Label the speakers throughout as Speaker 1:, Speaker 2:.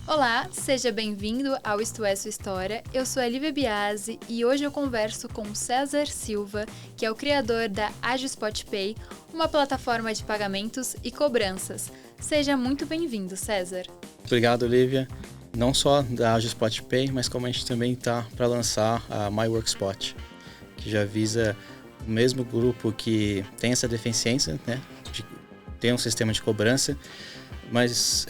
Speaker 1: Olá, seja bem-vindo ao Isto é Sua História. Eu sou a Lívia Biasi e hoje eu converso com César Silva, que é o criador da AgiSpotPay, uma plataforma de pagamentos e cobranças. Seja muito bem-vindo, César.
Speaker 2: Obrigado, Lívia. Não só da AgiSpotPay, mas como a gente também está para lançar a MyWorkSpot, que já visa o mesmo grupo que tem essa deficiência, né, de ter um sistema de cobrança, mas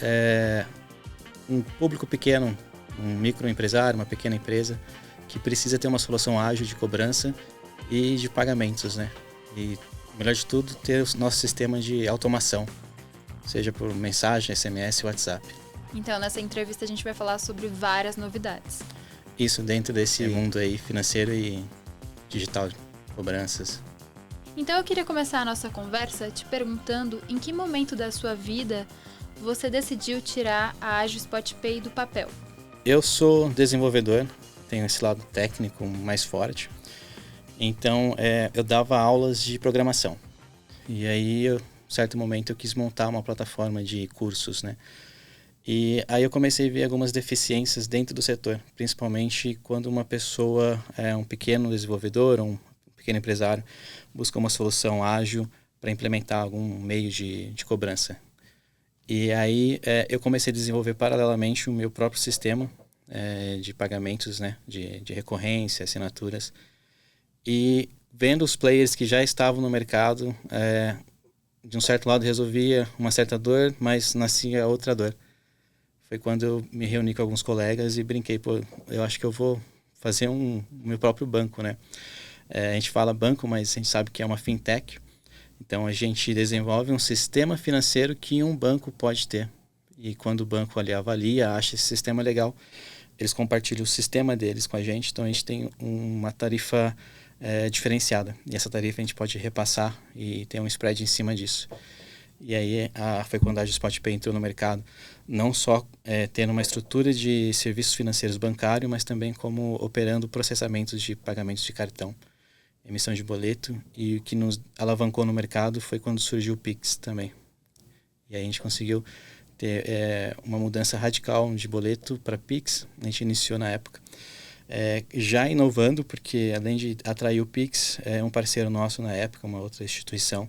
Speaker 2: um público pequeno, um microempresário, uma pequena empresa, que precisa ter uma solução ágil de cobrança e de pagamentos, né? E, melhor de tudo, ter o nosso sistema de automação, seja por mensagem, SMS, WhatsApp.
Speaker 1: Então, nessa entrevista a gente vai falar sobre várias novidades.
Speaker 2: Isso dentro desse mundo aí financeiro e digital, cobranças.
Speaker 1: Então eu queria começar a nossa conversa te perguntando em que momento da sua vida você decidiu tirar a AgiSpotPay do papel.
Speaker 2: Eu sou desenvolvedor, tenho esse lado técnico mais forte, então eu dava aulas de programação. E aí, em certo momento, eu quis montar uma plataforma de cursos, né? E aí eu comecei a ver algumas deficiências dentro do setor, principalmente quando uma pessoa, um pequeno desenvolvedor, um pequeno empresário, busca uma solução ágil para implementar algum meio de cobrança. E aí eu comecei a desenvolver paralelamente o meu próprio sistema de pagamentos, né, de recorrência, assinaturas. E vendo os players que já estavam no mercado, de um certo lado resolvia uma certa dor, mas nascia outra dor. Foi quando eu me reuni com alguns colegas e brinquei, pô, eu acho que eu vou fazer o meu próprio banco, né? A gente fala banco, mas a gente sabe que é uma fintech. Então a gente desenvolve um sistema financeiro que um banco pode ter. E quando o banco ali avalia, acha esse sistema legal, eles compartilham o sistema deles com a gente. Então a gente tem uma tarifa diferenciada. E essa tarifa a gente pode repassar e ter um spread em cima disso. E aí foi quando a AgiSpotPay entrou no mercado, não só tendo uma estrutura de serviços financeiros bancários, mas também como operando processamentos de pagamentos de cartão, emissão de boleto, e o que nos alavancou no mercado foi quando surgiu o Pix também. E aí a gente conseguiu ter uma mudança radical de boleto para Pix, a gente iniciou na época. Já inovando, porque além de atrair o Pix, um parceiro nosso na época, uma outra instituição,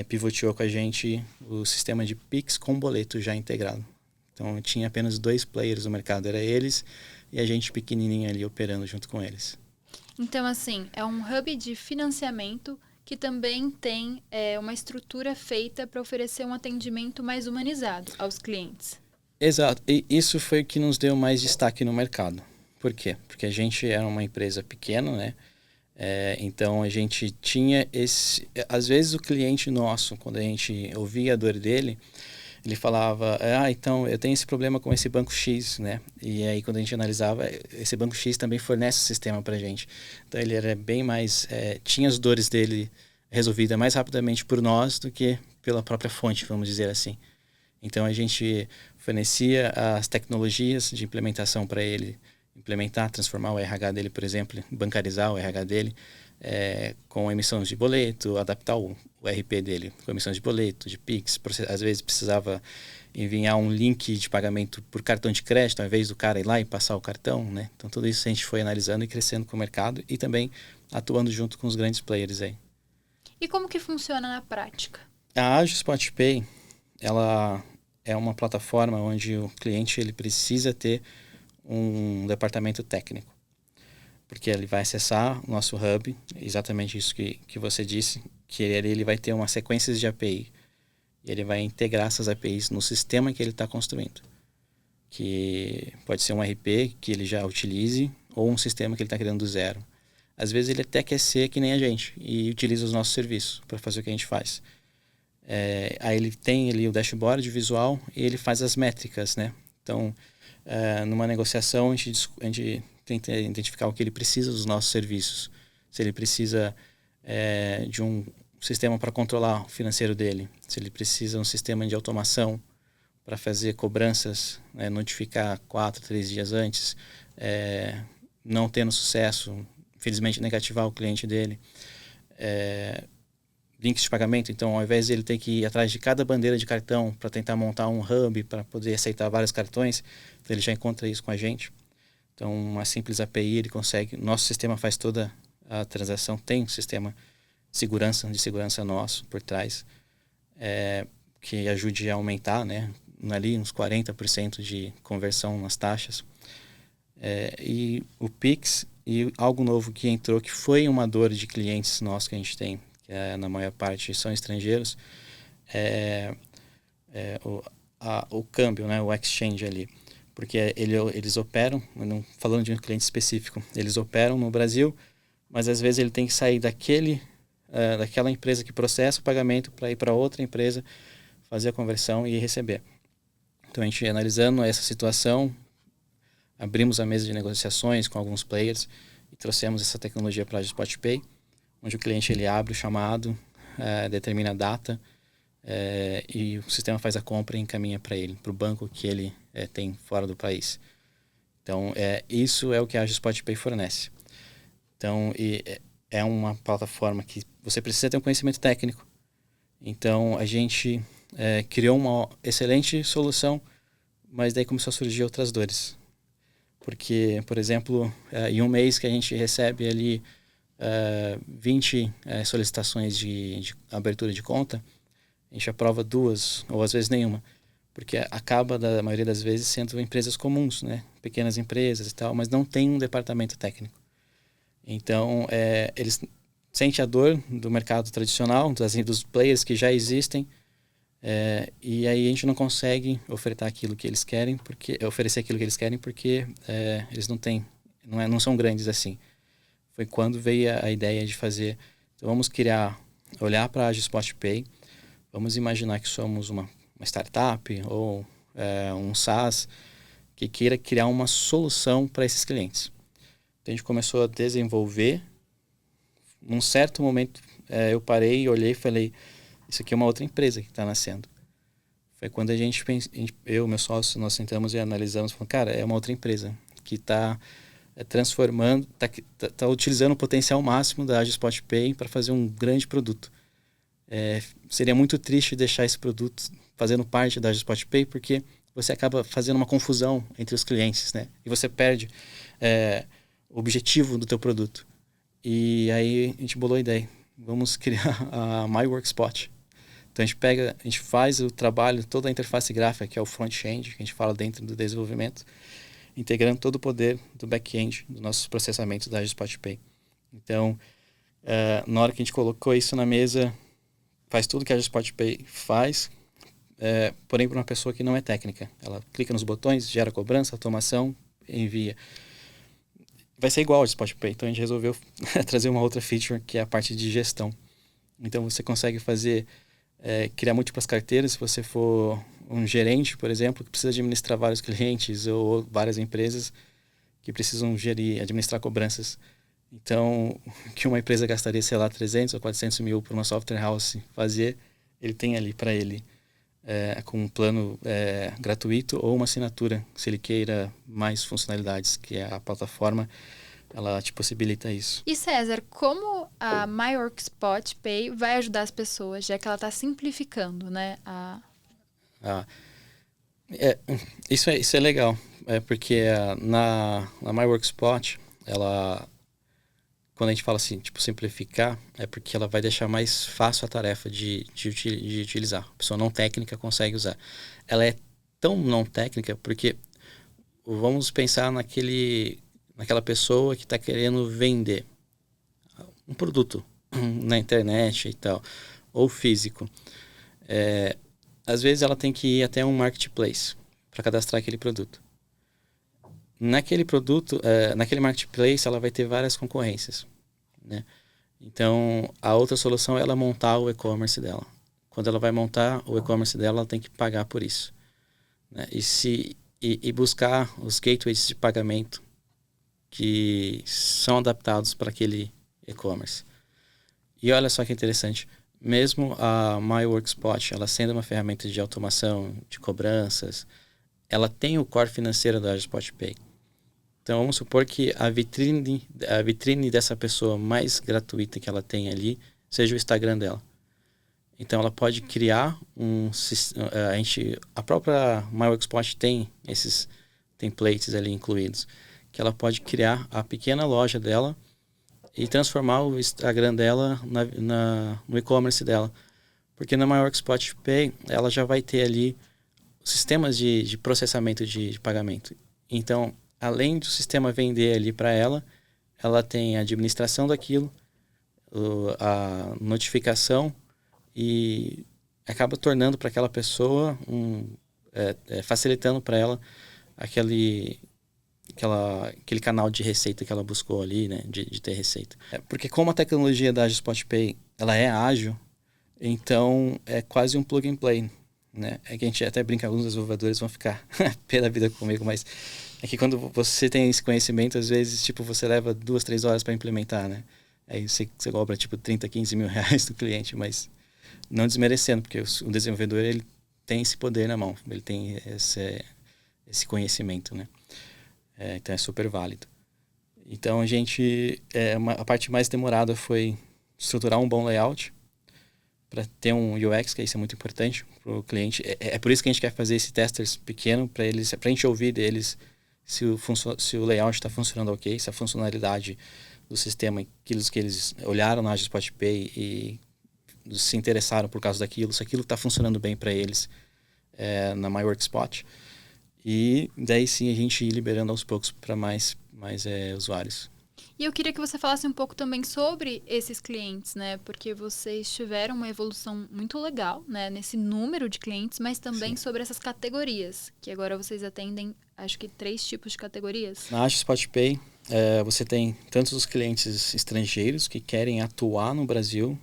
Speaker 2: pivoteou com a gente o sistema de Pix com boleto já integrado. Então tinha apenas 2 players no mercado, era eles e a gente pequenininho ali operando junto com eles.
Speaker 1: Então, assim, é um hub de financiamento que também tem uma estrutura feita para oferecer um atendimento mais humanizado aos clientes.
Speaker 2: Exato, e isso foi o que nos deu mais destaque no mercado. Por quê? Porque a gente era uma empresa pequena, né? Então a gente tinha esse... Às vezes o cliente nosso, quando a gente ouvia a dor dele, ele falava, então eu tenho esse problema com esse banco X, né? E aí quando a gente analisava, esse banco X também fornece o sistema pra gente. Então ele era bem mais... tinha as dores dele resolvidas mais rapidamente por nós do que pela própria fonte, vamos dizer assim. Então a gente fornecia as tecnologias de implementação para ele implementar, transformar o RH dele, por exemplo, bancarizar o RH dele com emissão de boleto, adaptar o RP dele com emissão de boleto, de Pix. Às vezes precisava enviar um link de pagamento por cartão de crédito, ao invés do cara ir lá e passar o cartão, né? Então tudo isso a gente foi analisando e crescendo com o mercado e também atuando junto com os grandes players aí.
Speaker 1: E como que funciona na prática?
Speaker 2: A AgiSpotPay, ela é uma plataforma onde o cliente ele precisa ter um departamento técnico, porque ele vai acessar o nosso hub, exatamente isso que você disse, que ele vai ter uma sequência de API, e ele vai integrar essas APIs no sistema que ele está construindo, que pode ser um RP que ele já utilize, ou um sistema que ele está criando do zero. Às vezes ele até quer ser que nem a gente, e utiliza os nossos serviços para fazer o que a gente faz. Aí ele tem ali o dashboard visual e ele faz as métricas, né? Então, numa negociação, a gente tenta identificar o que ele precisa dos nossos serviços. Se ele precisa de um sistema para controlar o financeiro dele, se ele precisa de um sistema de automação para fazer cobranças, notificar 4, 3 dias antes, não tendo sucesso, infelizmente negativar o cliente dele. links de pagamento. Então, ao invés de ele ter que ir atrás de cada bandeira de cartão para tentar montar um hub para poder aceitar vários cartões, então ele já encontra isso com a gente. Então, uma simples API, ele consegue... Nosso sistema faz toda a transação, tem um sistema de segurança nosso por trás, que ajude a aumentar, né, ali uns 40% de conversão nas taxas. E o Pix, e algo novo que entrou, que foi uma dor de clientes nossos que a gente tem, que na maior parte são estrangeiros, o câmbio, né, o exchange ali. Porque eles operam, não falando de um cliente específico, eles operam no Brasil, mas às vezes ele tem que sair daquela empresa que processa o pagamento para ir para outra empresa, fazer a conversão e receber. Então, a gente analisando essa situação, abrimos a mesa de negociações com alguns players e trouxemos essa tecnologia para a SpotPay, onde o cliente ele abre o chamado, determina a data, e o sistema faz a compra e encaminha para ele, para o banco que ele tem fora do país. Então, isso é o que a SpotPay fornece. Então, é uma plataforma que você precisa ter um conhecimento técnico. Então, a gente criou uma excelente solução, mas daí começou a surgir outras dores. Porque, por exemplo, em um mês que a gente recebe ali 20 solicitações de abertura de conta, a gente aprova 2, ou às vezes nenhuma. Porque acaba, da maioria das vezes, sendo empresas comuns, né? Pequenas empresas e tal, mas não tem um departamento técnico. Então, eles sentem a dor do mercado tradicional, dos players que já existem, e aí a gente não consegue oferecer aquilo que eles querem, porque eles não são grandes assim. Foi quando veio a ideia de fazer, então vamos olhar para a SpotPay, vamos imaginar que somos uma startup ou um SaaS que queira criar uma solução para esses clientes. Então a gente começou a desenvolver. Num certo momento eu parei, olhei e falei, isso aqui é uma outra empresa que está nascendo. Foi quando eu e meu sócio, nós sentamos e analisamos, falamos, cara, é uma outra empresa que está transformando, está utilizando o potencial máximo da SpotPay para fazer um grande produto. Seria muito triste deixar esse produto fazendo parte da SpotPay, porque você acaba fazendo uma confusão entre os clientes, né? E você perde o objetivo do teu produto. E aí a gente bolou a ideia. Vamos criar a MyWorkSpot. Então a gente faz o trabalho, toda a interface gráfica, que é o front-end, que a gente fala dentro do desenvolvimento, integrando todo o poder do back-end dos nossos processamentos da SpotPay. Então, na hora que a gente colocou isso na mesa, faz tudo que a SpotPay faz, porém para uma pessoa que não é técnica. Ela clica nos botões, gera cobrança, automação, envia. Vai ser igual ao SpotPay, então a gente resolveu trazer uma outra feature, que é a parte de gestão. Então você consegue criar múltiplas carteiras. Se você for um gerente, por exemplo, que precisa administrar vários clientes ou várias empresas que precisam administrar cobranças. Então, que uma empresa gastaria, sei lá, 300 ou 400 mil por uma software house fazer, ele tem ali para ele, com um plano gratuito ou uma assinatura, se ele queira mais funcionalidades, que a plataforma ela te possibilita isso.
Speaker 1: E César, como a MyWorkSpot vai ajudar as pessoas, já que ela está simplificando, né?
Speaker 2: Isso é legal, porque na MyWorkSpot, quando a gente fala assim, tipo, simplificar, é porque ela vai deixar mais fácil a tarefa de utilizar. A pessoa não técnica consegue usar. Ela é tão não técnica porque vamos pensar naquela pessoa que está querendo vender um produto na internet e tal, ou físico. Às vezes ela tem que ir até um marketplace para cadastrar aquele produto. Naquele marketplace, ela vai ter várias concorrências, né? Então, a outra solução é ela montar o e-commerce dela. Quando ela vai montar o e-commerce dela, ela tem que pagar por isso, né? E buscar os gateways de pagamento que são adaptados para aquele e-commerce. E olha só que interessante, mesmo a MyWorkSpot, ela sendo uma ferramenta de automação, de cobranças, ela tem o core financeiro da SpotPay. Então, vamos supor que a vitrine dessa pessoa mais gratuita que ela tem ali seja o Instagram dela. Então, ela pode criar a própria MyWorkspot tem esses templates ali incluídos, que ela pode criar a pequena loja dela e transformar o Instagram dela no e-commerce dela. Porque na MyWorkspot Pay, ela já vai ter ali sistemas de processamento de pagamento. Então, além do sistema vender ali para ela, ela tem a administração daquilo, a notificação, e acaba tornando para aquela pessoa, facilitando para ela aquele canal de receita que ela buscou ali, né, de ter receita. Porque como a tecnologia da Agispot Pay, ela é ágil, então é quase um plug and play, né? É que a gente até brinca, alguns desenvolvedores vão ficar pé da vida comigo, mas é que quando você tem esse conhecimento, às vezes, tipo, você leva 2, 3 horas para implementar, né? Aí você cobra, tipo, 30, 15 mil reais do cliente, mas não desmerecendo, porque o desenvolvedor, ele tem esse poder na mão, ele tem esse conhecimento, né? Então é super válido. Então a parte mais demorada foi estruturar um bom layout para ter um UX, que isso é muito importante para o cliente. É por isso que a gente quer fazer esse testers pequeno, para a gente ouvir deles se o layout está funcionando ok, se a funcionalidade do sistema, aquilo que eles olharam na Agispot Pay e se interessaram por causa daquilo, se aquilo está funcionando bem para eles na MyWorkspot. E daí sim a gente ir liberando aos poucos para mais usuários.
Speaker 1: E eu queria que você falasse um pouco também sobre esses clientes, né? Porque vocês tiveram uma evolução muito legal, né? Nesse número de clientes, mas também
Speaker 2: Sim.
Speaker 1: sobre essas categorias, que agora vocês atendem, acho que 3 tipos de categorias.
Speaker 2: Na Agispot Pay, você tem tantos os clientes estrangeiros que querem atuar no Brasil,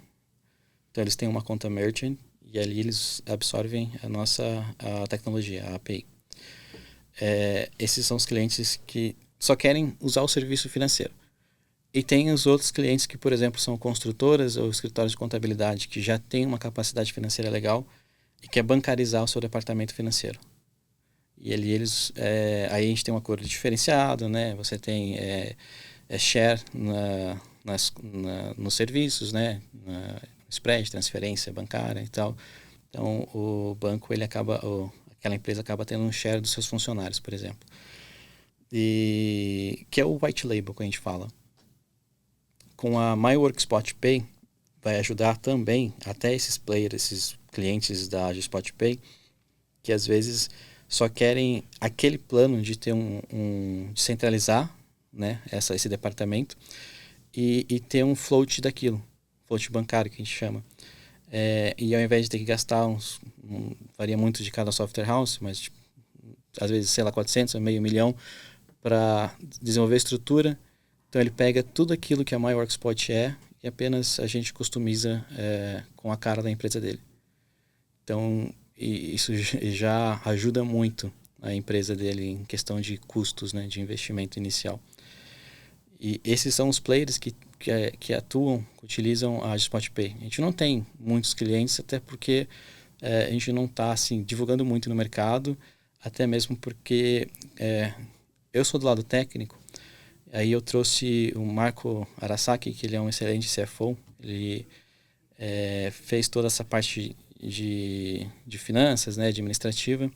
Speaker 2: então eles têm uma conta merchant e ali eles absorvem a tecnologia, a API. Esses são os clientes que só querem usar o serviço financeiro. E tem os outros clientes que, por exemplo, são construtoras ou escritórios de contabilidade que já têm uma capacidade financeira legal e quer bancarizar o seu departamento financeiro. E ali aí a gente tem um acordo diferenciado, né? Você tem share nos serviços, né? Spread, transferência bancária e tal. Então o banco aquela empresa acaba tendo um share dos seus funcionários, por exemplo. E que é o white label que a gente fala. Com a MyWorkspot Pay, vai ajudar também até esses clientes da Agispot Pay, que às vezes só querem aquele plano de ter de centralizar, né, esse departamento e ter um float daquilo, float bancário que a gente chama. E ao invés de ter que gastar varia muito de cada software house, mas tipo, às vezes, sei lá, 400, meio milhão para desenvolver a estrutura. Então ele pega tudo aquilo que a MyWorkspot e apenas a gente customiza com a cara da empresa dele. Então isso já ajuda muito a empresa dele em questão de custos, né, de investimento inicial. E esses são os players que atuam, que utilizam a Agispot Pay. A gente não tem muitos clientes, até porque a gente não está assim, divulgando muito no mercado, até mesmo porque eu sou do lado técnico. Aí eu trouxe o Marco Arasaki, que ele é um excelente CFO. Ele fez toda essa parte de finanças, né, administrativa.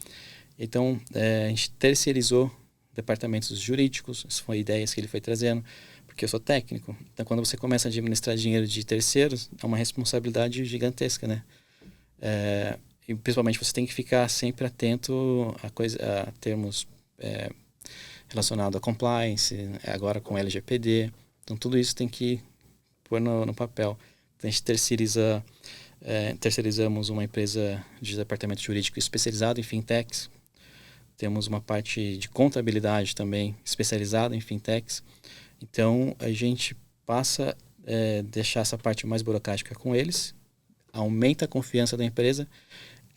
Speaker 2: Então, a gente terceirizou departamentos jurídicos. Essas foram ideias que ele foi trazendo, porque eu sou técnico. Então, quando você começa a administrar dinheiro de terceiros, é uma responsabilidade gigantesca, né? E principalmente você tem que ficar sempre atento a termos relacionado a compliance, agora com LGPD. Então, tudo isso tem que pôr no papel. Então, a gente terceirizamos uma empresa de departamento jurídico especializado em fintechs. Temos uma parte de contabilidade também especializada em fintechs. Então, a gente passa a deixar essa parte mais burocrática com eles, aumenta a confiança da empresa.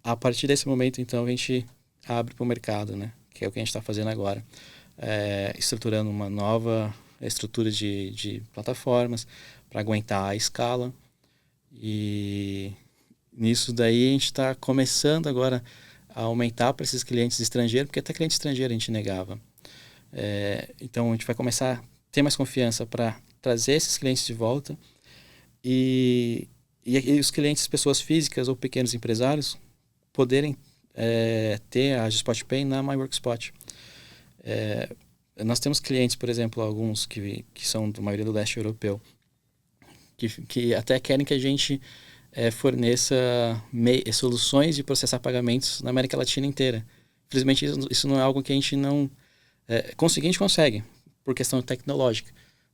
Speaker 2: A partir desse momento, então, a gente abre para o mercado, né? Que é o que a gente está fazendo agora. Estruturando uma nova estrutura de plataformas para aguentar a escala. E nisso daí a gente está começando agora a aumentar para esses clientes estrangeiros, porque até cliente estrangeiro a gente negava. Então a gente vai começar a ter mais confiança para trazer esses clientes de volta e e os clientes, pessoas físicas ou pequenos empresários, poderem ter a AgiSpotPay na MyWorkspot. Nós temos clientes, por exemplo, alguns que são da maioria do leste europeu, que até querem que a gente forneça soluções de processar pagamentos na América Latina inteira. Infelizmente, isso não é algo que a gente não... conseguir, a gente consegue, por questão tecnológica.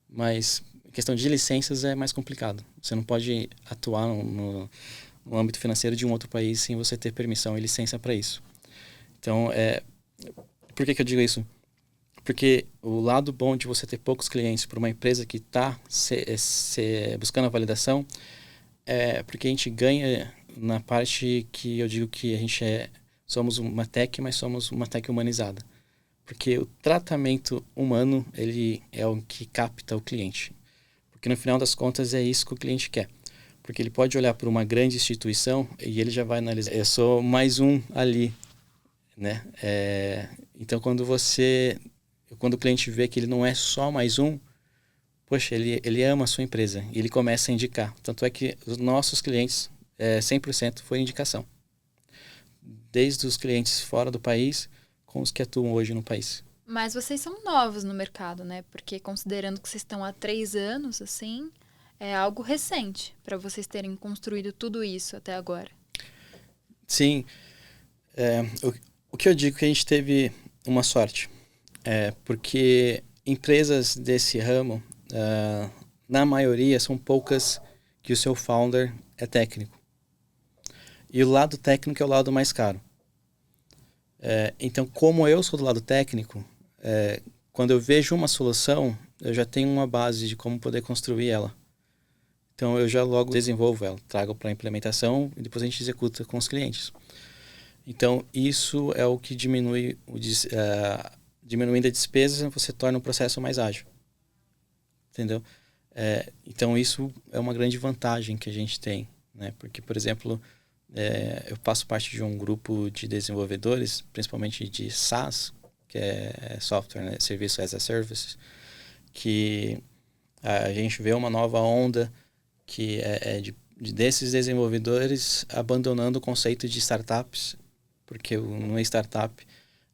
Speaker 2: Mas questão de licenças é mais complicado. Você não pode atuar no âmbito financeiro de um outro país sem você ter permissão e licença para isso. Então, por que eu digo isso? Porque o lado bom de você ter poucos clientes para uma empresa que está buscando a validação porque a gente ganha na parte que eu digo que a gente somos uma tech, mas somos uma tech humanizada. Porque o tratamento humano, ele é o que capta o cliente. Porque no final das contas é isso que o cliente quer. Porque ele pode olhar para uma grande instituição e ele já vai analisar. Eu sou mais um ali, né? Então quando o cliente vê que ele não é só mais um, poxa, ele ama a sua empresa e ele começa a indicar. Tanto é que os nossos clientes, 100% foi indicação. Desde os clientes fora do país, com os que atuam hoje no país.
Speaker 1: Mas vocês são novos no mercado, né? Porque considerando que vocês estão há 3 anos, assim, é algo recente para vocês terem construído tudo isso até agora.
Speaker 2: Sim. O que eu digo que a gente teve uma sorte. Porque empresas desse ramo, na maioria, são poucas que o seu founder é técnico. E o lado técnico é o lado mais caro. Então, como eu sou do lado técnico, quando eu vejo uma solução, eu já tenho uma base de como poder construir ela. Então, eu já logo desenvolvo ela, trago para a implementação e depois a gente executa com os clientes. Então, isso é o que diminui, diminuindo a despesa, você torna o processo mais ágil. Entendeu? Então, isso é uma grande vantagem que a gente tem, né? Porque, por exemplo, eu faço parte de um grupo de desenvolvedores, principalmente de SaaS, que é Software, né? Serviço as a Service, que a gente vê uma nova onda que desses desenvolvedores abandonando o conceito de startups, porque numa startup,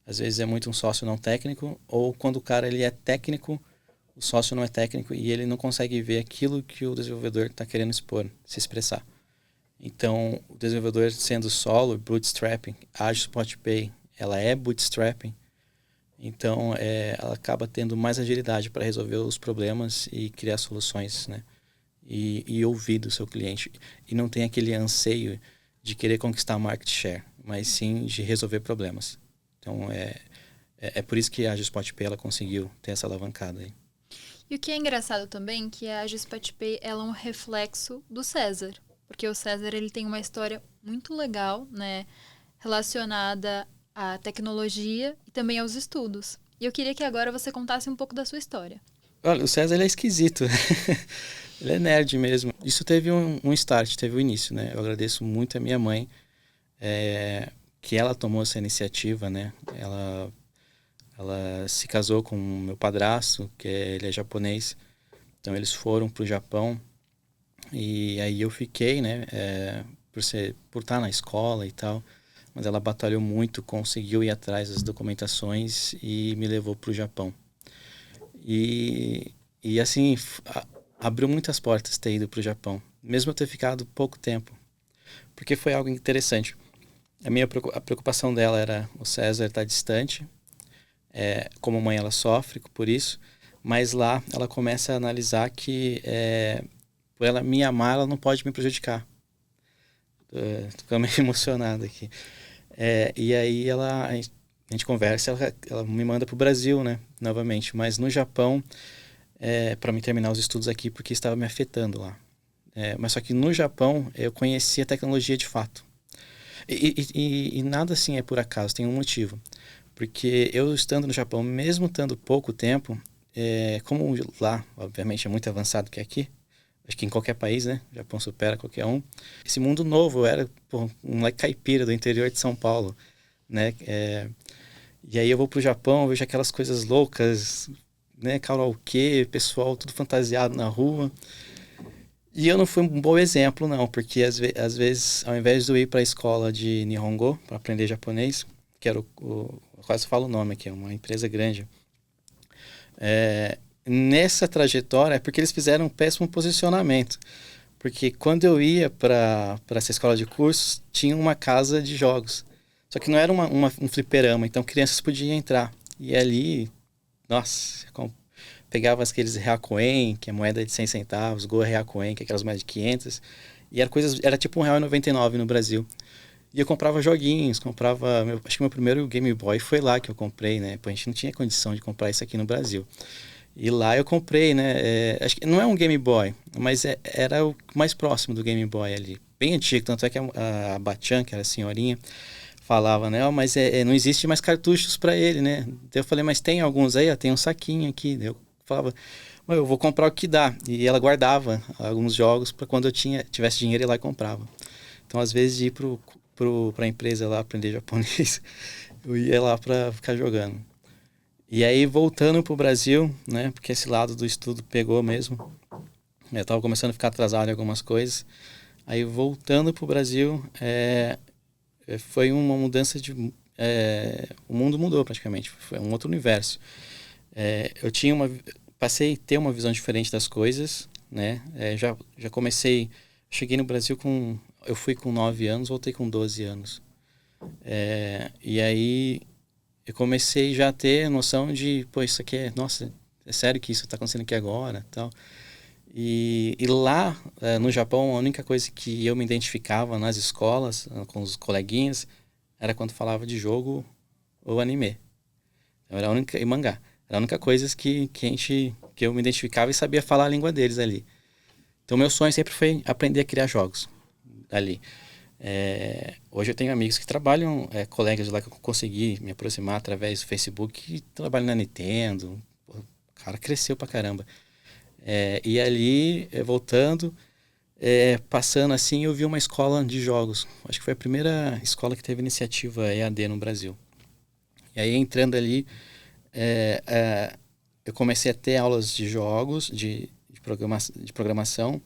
Speaker 2: às vezes é muito um sócio não técnico, ou quando o cara ele é técnico, o sócio não é técnico e ele não consegue ver aquilo que o desenvolvedor está querendo expor, se expressar. Então, o desenvolvedor sendo solo, bootstrapping, a AgiSpotPay, ela é bootstrapping, então ela acaba tendo mais agilidade para resolver os problemas e criar soluções, né? E ouvir do seu cliente. E não tem aquele anseio de querer conquistar market share, mas sim de resolver problemas. Então, é por isso que a AgiSpotPay ela conseguiu ter essa alavancada aí.
Speaker 1: E o que é engraçado também é que a AgiSpotPay ela é um reflexo do César. Porque o César ele tem uma história muito legal, né, relacionada à tecnologia e também aos estudos. E eu queria que agora você contasse um pouco da sua história.
Speaker 2: Olha, o César ele é esquisito. Ele é nerd mesmo. Isso teve um start, teve um início, né? Eu agradeço muito a minha mãe, que ela tomou essa iniciativa, né? Ela se casou com o meu padrasto, ele é japonês. Então eles foram para o Japão. E aí eu fiquei, né, por estar na escola e tal, mas ela batalhou muito, conseguiu ir atrás das documentações e me levou para o Japão. E assim, abriu muitas portas ter ido para o Japão, mesmo eu ter ficado pouco tempo, porque foi algo interessante. A preocupação dela era o César estar distante, como mãe ela sofre por isso, mas lá ela começa a analisar que por ela me amar, ela não pode me prejudicar. Tô ficando meio emocionado aqui. E aí a gente conversa, ela me manda para o Brasil, né, novamente, mas no Japão, para me terminar os estudos aqui, porque estava me afetando lá. Mas só que no Japão, eu conheci a tecnologia de fato. E nada assim é por acaso, tem um motivo. Porque eu estando no Japão, mesmo estando pouco tempo, como lá, obviamente, é muito avançado que aqui, acho que em qualquer país, né? O Japão supera qualquer um. Esse mundo novo, eu era um moleque caipira do interior de São Paulo, né? E aí eu vou pro Japão, vejo aquelas coisas loucas, né? Karaokê, pessoal tudo fantasiado na rua. E eu não fui um bom exemplo, não, porque às vezes, ao invés de eu ir para a escola de Nihongo, para aprender japonês, que era eu quase falo o nome aqui, é uma empresa grande, nessa trajetória é porque eles fizeram um péssimo posicionamento. Porque quando eu ia para essa escola de cursos, tinha uma casa de jogos. Só que não era um fliperama, então crianças podiam entrar. E ali, nossa, pegava aqueles Reacoen, que é moeda de 100 centavos, Go Reacoen, que é aquelas moedas de 500, e era tipo R$1,99 no Brasil. E eu comprava joguinhos, acho que meu primeiro Game Boy foi lá que eu comprei, né? Pô, a gente não tinha condição de comprar isso aqui no Brasil. E lá eu comprei, né? Acho que não é um Game Boy, mas era o mais próximo do Game Boy ali. Bem antigo, tanto é que a Bachan, que era a senhorinha, falava, né? Oh, mas não existe mais cartuchos para ele, né? Daí eu falei, mas tem alguns aí? Tem um saquinho aqui. Daí eu falava, eu vou comprar o que dá. E ela guardava alguns jogos para quando eu tivesse dinheiro ir lá e comprava. Então, às vezes, de ir para a empresa lá aprender japonês, eu ia lá para ficar jogando. E aí, voltando pro Brasil, né? Porque esse lado do estudo pegou mesmo. Eu tava começando a ficar atrasado em algumas coisas. Aí, voltando pro Brasil, foi uma mudança de... o mundo mudou praticamente. Foi um outro universo. Passei a ter uma visão diferente das coisas, né? Já comecei... Cheguei no Brasil eu fui com 9 anos, voltei com 12 anos. E aí... eu comecei já a ter a noção de, pô, isso aqui nossa, é sério que isso está acontecendo aqui agora, tal. E lá, no Japão, a única coisa que eu me identificava nas escolas, com os coleguinhas, era quando falava de jogo ou anime. E mangá. Era a única coisa que eu me identificava e sabia falar a língua deles ali. Então, meu sonho sempre foi aprender a criar jogos ali. Hoje eu tenho amigos que trabalham, colegas lá que eu consegui me aproximar através do Facebook, que trabalham na Nintendo. O cara cresceu pra caramba. E ali, voltando, passando assim, eu vi uma escola de jogos. Acho que foi a primeira escola que teve iniciativa EAD no Brasil. E aí, entrando ali, eu comecei a ter aulas de jogos, de programação,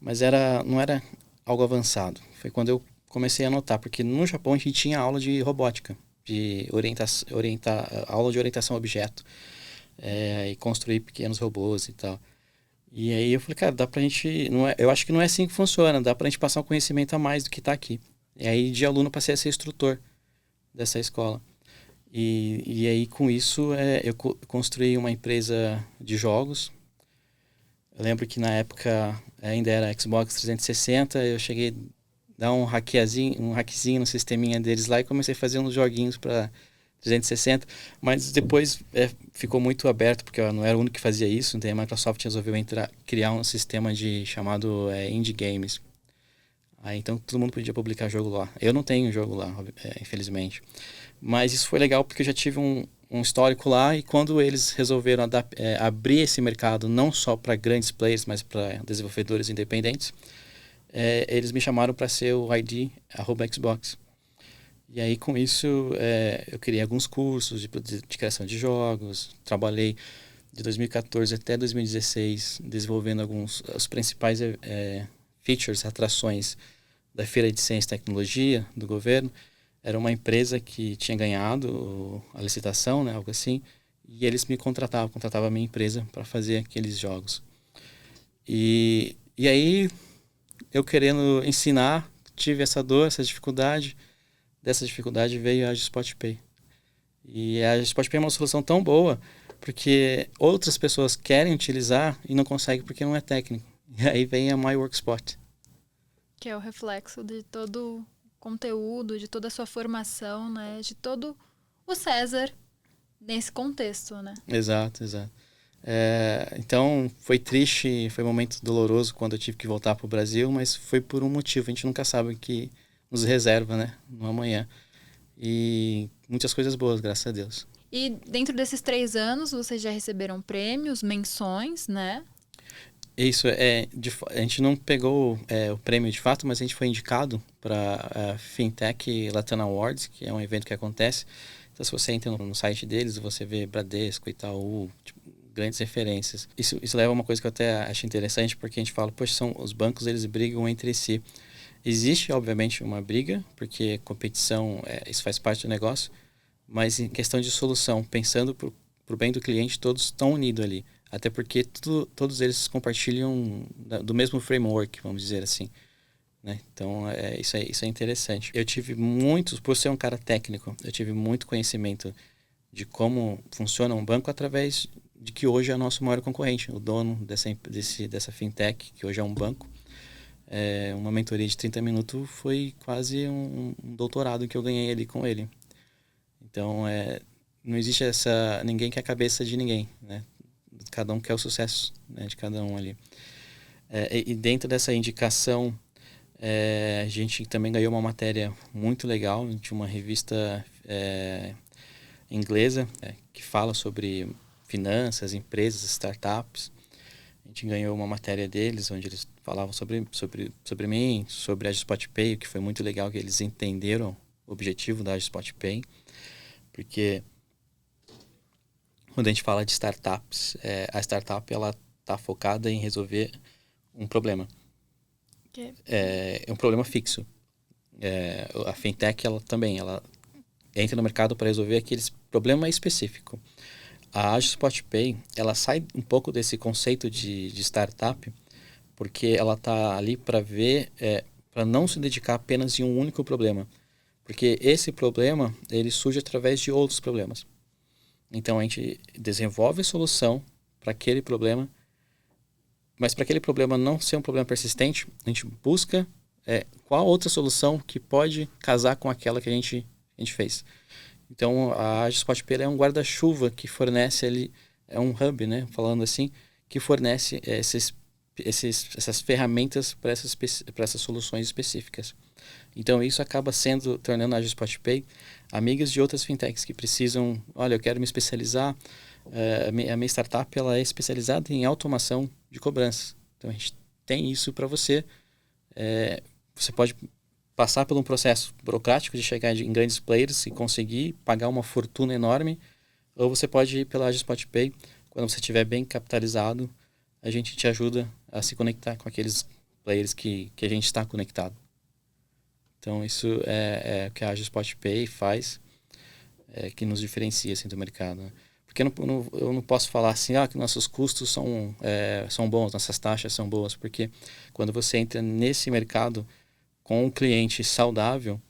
Speaker 2: mas não era algo avançado. Foi quando eu comecei a notar, porque no Japão a gente tinha aula de robótica, de aula de orientação a objeto, e construir pequenos robôs e tal. E aí eu falei, cara, dá pra gente... eu acho que não é assim que funciona, dá pra gente passar um conhecimento a mais do que tá aqui. E aí de aluno passei a ser instrutor dessa escola. E aí com isso eu construí uma empresa de jogos. Eu lembro que na época ainda era Xbox 360, eu cheguei a dar um hackzinho no sisteminha deles lá e comecei a fazer uns joguinhos para 360, mas depois ficou muito aberto, porque eu não era o único que fazia isso, então a Microsoft resolveu criar um sistema chamado Indie Games. Aí então todo mundo podia publicar jogo lá. Eu não tenho jogo lá, infelizmente. Mas isso foi legal porque eu já tive um histórico lá, e quando eles resolveram abrir esse mercado não só para grandes players, mas para desenvolvedores independentes, eles me chamaram para ser o ID @Xbox. E aí com isso eu criei alguns cursos de criação de jogos, trabalhei de 2014 até 2016 desenvolvendo os principais features, atrações da Feira de Ciência e Tecnologia do governo. Era uma empresa que tinha ganhado a licitação, né, algo assim, e eles me contratavam a minha empresa para fazer aqueles jogos. E aí, eu querendo ensinar, tive essa dor, essa dificuldade. Dessa dificuldade veio a AgiSpotPay. E a AgiSpotPay é uma solução tão boa, porque outras pessoas querem utilizar e não conseguem porque não é técnico. E aí vem a MyWorkspot.
Speaker 1: Que é o reflexo de todo conteúdo, de toda a sua formação, né? De todo o César nesse contexto, né?
Speaker 2: Exato. Então, foi triste, foi um momento doloroso quando eu tive que voltar para o Brasil, mas foi por um motivo. A gente nunca sabe o que nos reserva, né? No amanhã. E muitas coisas boas, graças a Deus.
Speaker 1: E dentro desses 3 anos, vocês já receberam prêmios, menções, né?
Speaker 2: Isso, a gente não pegou o prêmio de fato, mas a gente foi indicado para a Fintech Latam Awards, que é um evento que acontece. Então, se você entra no site deles, você vê Bradesco, Itaú, grandes referências. Isso leva a uma coisa que eu até acho interessante, porque a gente fala, poxa, os bancos eles brigam entre si. Existe, obviamente, uma briga, porque competição, isso faz parte do negócio, mas em questão de solução, pensando para o bem do cliente, todos estão unidos ali. Até porque todos eles compartilham do mesmo framework, vamos dizer assim. Né? Então, isso é interessante. Eu tive por ser um cara técnico, eu tive muito conhecimento de como funciona um banco através de que hoje é o nosso maior concorrente, o dono dessa fintech, que hoje é um banco. Uma mentoria de 30 minutos foi quase um doutorado que eu ganhei ali com ele. Então, não existe ninguém quer a cabeça de ninguém, né? Cada um quer o sucesso, né, de cada um ali. E dentro dessa indicação, a gente também ganhou uma matéria muito legal de uma revista inglesa que fala sobre finanças, empresas, startups. A gente ganhou uma matéria deles onde eles falavam sobre mim, sobre a AgiSpotPay, o que foi muito legal, que eles entenderam o objetivo da AgiSpotPay, porque quando a gente fala de startups, a startup ela está focada em resolver um problema. É um problema fixo. A fintech ela entra no mercado para resolver aquele problema específico. A AgiSpotPay ela sai um pouco desse conceito de startup, porque ela está ali para para não se dedicar apenas em um único problema, porque esse problema ele surge através de outros problemas. Então a gente desenvolve a solução para aquele problema, mas para aquele problema não ser um problema persistente, a gente busca qual outra solução que pode casar com aquela que a gente fez. Então a AgiSpotPay é um guarda-chuva que fornece ali, é um hub, né, falando assim, que fornece essas ferramentas para essas soluções específicas. Então isso acaba tornando a AgiSpotPay amigas de outras fintechs que precisam, olha, eu quero me especializar, a minha startup ela é especializada em automação de cobranças. Então a gente tem isso para você. Você pode passar por um processo burocrático de chegar em grandes players e conseguir pagar uma fortuna enorme, ou você pode ir pela AgiSpotPay. Quando você estiver bem capitalizado, a gente te ajuda a se conectar com aqueles players que a gente está conectado. Então isso é o que a AgiSpotPay faz, que nos diferencia assim, do mercado. Né? Porque eu não posso falar assim, que nossos custos são bons, nossas taxas são boas, porque quando você entra nesse mercado com um cliente saudável,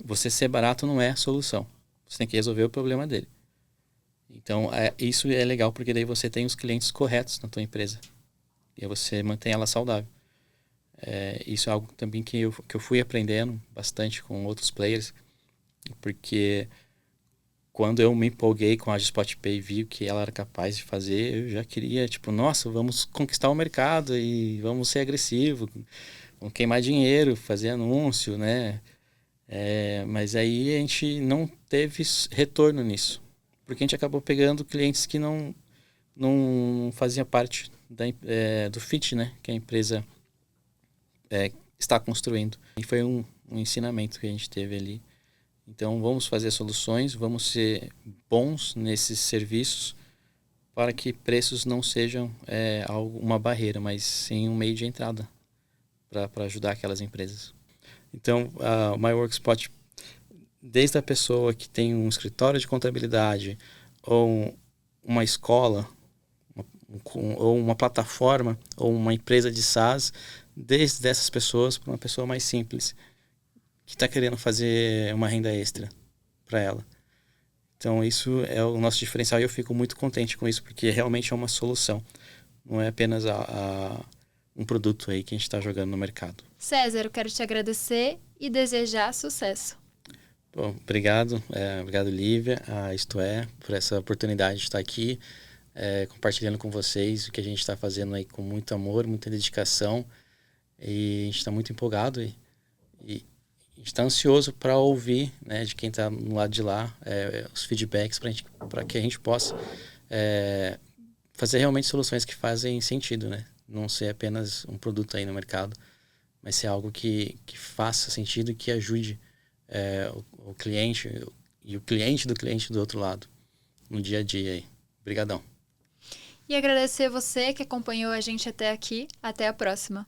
Speaker 2: você ser barato não é a solução. Você tem que resolver o problema dele. Então, isso é legal, porque daí você tem os clientes corretos na tua empresa. E aí você mantém ela saudável. Isso é algo também que eu fui aprendendo bastante com outros players, porque quando eu me empolguei com a AgiSpotPay e vi o que ela era capaz de fazer, eu já queria, nossa, vamos conquistar o mercado e vamos ser agressivo, vamos queimar dinheiro, fazer anúncio, né? Mas aí a gente não teve retorno nisso, porque a gente acabou pegando clientes que não faziam parte do fit, né? Que a empresa está construindo. E foi um ensinamento que a gente teve ali. Então, vamos fazer soluções, vamos ser bons nesses serviços para que preços não sejam uma barreira, mas sim um meio de entrada para ajudar aquelas empresas. Então, o MyWorkspot, desde a pessoa que tem um escritório de contabilidade ou uma escola, ou uma plataforma, ou uma empresa de SaaS, desde essas pessoas para uma pessoa mais simples, que está querendo fazer uma renda extra para ela. Então isso é o nosso diferencial e eu fico muito contente com isso, porque realmente é uma solução. Não é apenas um produto aí que a gente está jogando no mercado.
Speaker 1: César, eu quero te agradecer e desejar sucesso.
Speaker 2: Bom, obrigado. Obrigado, Lívia, Isto É, por essa oportunidade de estar aqui, compartilhando com vocês o que a gente está fazendo aí com muito amor, muita dedicação. E a gente está muito empolgado e a gente está ansioso para ouvir, né, de quem está no lado de lá, os feedbacks para que a gente possa fazer realmente soluções que fazem sentido, né? Não ser apenas um produto aí no mercado, mas ser algo que faça sentido e que ajude o cliente e o cliente do outro lado no dia a dia aí. Obrigadão.
Speaker 1: E agradecer você que acompanhou a gente até aqui. Até a próxima!